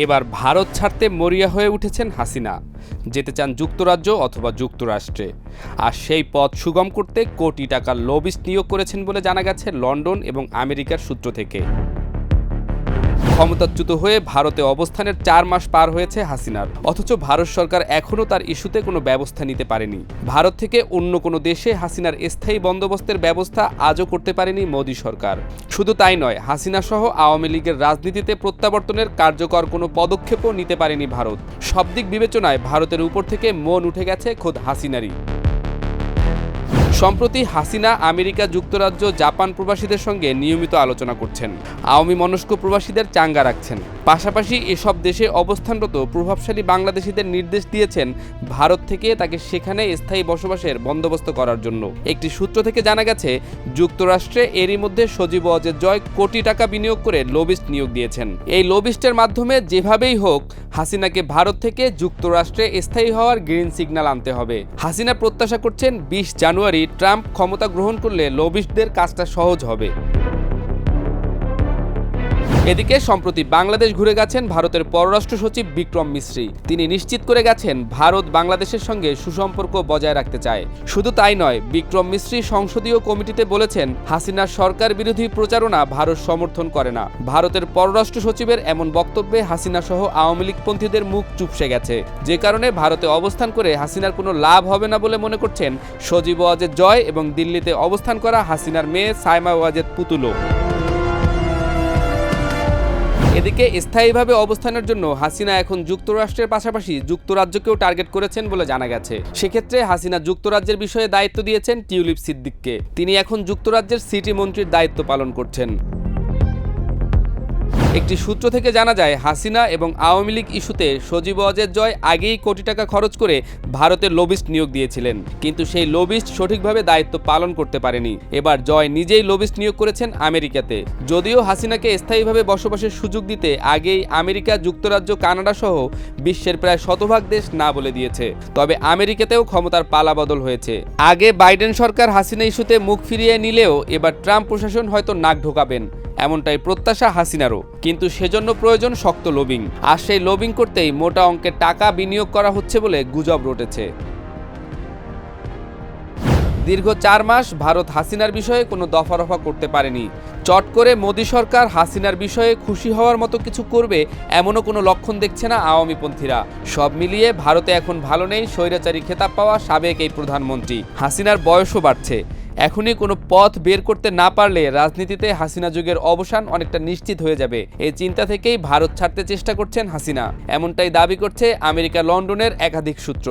এবার ভারত ছাড়তে মরিয়া হয়ে উঠেছেন হাসিনা। যেতে চান যুক্তরাজ্য অথবা যুক্তরাষ্ট্রে। আর সেই পথ সুগম করতে কোটি টাকার লবিস্ট নিয়োগ করেছেন বলে জানা গেছে লন্ডন এবং আমেরিকার সূত্র থেকে। ক্ষমতাচ্যুত হয়ে ভারতে অবস্থানের 4 মাস পার হয়েছে হাসিনার, অথচ ভারত সরকার এখনও তার ইস্যুতে কোনো ব্যবস্থা নিতে পারেনি। ভারত থেকে অন্য কোনো দেশে হাসিনার স্থায়ী বন্দোবস্তের ব্যবস্থা আজও করতে পারেনি মোদী সরকার। শুধু তাই নয়, হাসিনা সহ আওয়ামী লীগের রাজনীতিতে প্রত্যাবর্তনের কার্যকর কোনো পদক্ষেপও নিতে পারেনি ভারত। সব দিক বিবেচনায় ভারতের উপর থেকে মন উঠে গেছে খোদ হাসিনারই। সম্প্রতি হাসিনা আমেরিকা যুক্তরাজ্য জাপান প্রবাসীদের সঙ্গে নিয়মিত আলোচনা করছেন, আওয়ামী মনস্ক প্রবাসীদের চাঙ্গা রাখছেন। পাশাপাশি এসব দেশে অবস্থানরত প্রভাবশালী বাংলাদেশিদের নির্দেশ দিয়েছেন ভারত থেকে তাকে সেখানে স্থায়ী বসবাসের বন্দোবস্ত করার জন্য। একটি সূত্র থেকে জানা গেছে যুক্তরাষ্ট্রে এরই মধ্যে সজীব ওয়াজেদ জয় কোটি টাকা বিনিয়োগ করে লবিস্ট নিয়োগ দিয়েছেন। এই লবিস্টের মাধ্যমে যেভাবেই হোক হাসিনাকে ভারত থেকে যুক্তরাষ্ট্রে স্থায়ী হওয়ার গ্রিন সিগন্যাল আনতে হবে। হাসিনা প্রত্যাশা করছেন 20 জানুয়ারি ট্রাম্প ক্ষমতা গ্রহণ করলে লবিস্টদের কাজটা সহজ হবে। এদিকে সম্প্রতি বাংলাদেশ ঘুরে গেছেন ভারতের পররাষ্ট্র সচিব বিক্রম মিশ্রি। তিনি নিশ্চিত করে গেছেন ভারত বাংলাদেশের সঙ্গে সুসম্পর্ক বজায় রাখতে চায়। শুধু তাই নয়, বিক্রম মিশ্রি সংসদীয় কমিটিতে বলেছেন হাসিনার সরকার বিরোধী প্রচারণা ভারত সমর্থন করে না। ভারতের পররাষ্ট্র সচিবের এমন বক্তব্যে হাসিনা সহ আওয়ামী লীগপন্থীদের মুখ চুপসে গেছে, যে কারণে ভারতে অবস্থান করে হাসিনার কোনো লাভ হবে না বলে মনে করছেন সজীব ওয়াজেদ জয় এবং দিল্লিতে অবস্থান করা হাসিনার মেয়ে সাইমা ওয়াজেদ পুতুলও। এদিকে স্থায়ীভাবে অবস্থানের জন্য হাসিনা এখন যুক্তরাষ্ট্রের পাশাপাশি যুক্তরাজ্যকেও টার্গেট করেছেন বলে জানা গেছে। সেক্ষেত্রে হাসিনা যুক্তরাজ্যের বিষয়ে দায়িত্ব দিয়েছেন টিউলিপ সিদ্দিককে। তিনি এখন যুক্তরাজ্যের সিটি মন্ত্রীর দায়িত্ব পালন করছেন। একটি সূত্র থেকে জানা যায় হাসিনা এবং আওয়ামী লীগ ইস্যুতে সজীব ওয়াজেদ জয় আগেই কোটি টাকা খরচ করে ভারতের লবিস্ট নিয়োগ দিয়েছিলেন, কিন্তু সেই লবিস্ট সঠিকভাবে দায়িত্ব পালন করতে পারেনি। এবার জয় নিজেই লবিস্ট নিয়োগ করেছেন আমেরিকাতে। যদিও হাসিনাকে স্থায়ীভাবে বসবাসের সুযোগ দিতে আগেই আমেরিকা যুক্তরাজ্য কানাডা সহ বিশ্বের প্রায় শতভাগ দেশ না বলে দিয়েছে, তবে আমেরিকাতেও ক্ষমতার পালাবদল হয়েছে। আগে বাইডেন সরকার হাসিনা ইস্যুতে মুখ ফিরিয়ে নিলেও এবার ট্রাম্প প্রশাসন হয়তো নাক ঢোকাবেন, এমনটাই প্রত্যাশা হাসিনারও। কিন্তু সেজন্য প্রয়োজন শক্ত লবিং, আর সেই লবিং করতেই মোটা অঙ্কের টাকা বিনিয়োগ করা হচ্ছে বলে গুজব রটেছে। দীর্ঘ 4 মাস ভারত হাসিনার বিষয়ে কোনো দফারফা করতে পারেনি। চট করে মোদী সরকার হাসিনার বিষয়ে খুশি হওয়ার মতো কিছু করবে এমনও কোনো লক্ষণ দেখছে না আওয়ামীপন্থীরা। সব মিলিয়ে ভারতে এখন ভালো নেই স্বৈরাচারী খেতাব পাওয়া সাবেক এই প্রধানমন্ত্রী। হাসিনার বয়সও বাড়ছে। এখনই কোনো পথ বের করতে না পারলে রাজনীতিতে হাসিনা যুগের অবসান অনেকটা নিশ্চিত হয়ে যাবে। এই চিন্তা থেকেই ভারত ছাড়তে চেষ্টা করছেন হাসিনা, এমনটাই দাবি করছে আমেরিকা লন্ডনের একাধিক সূত্র।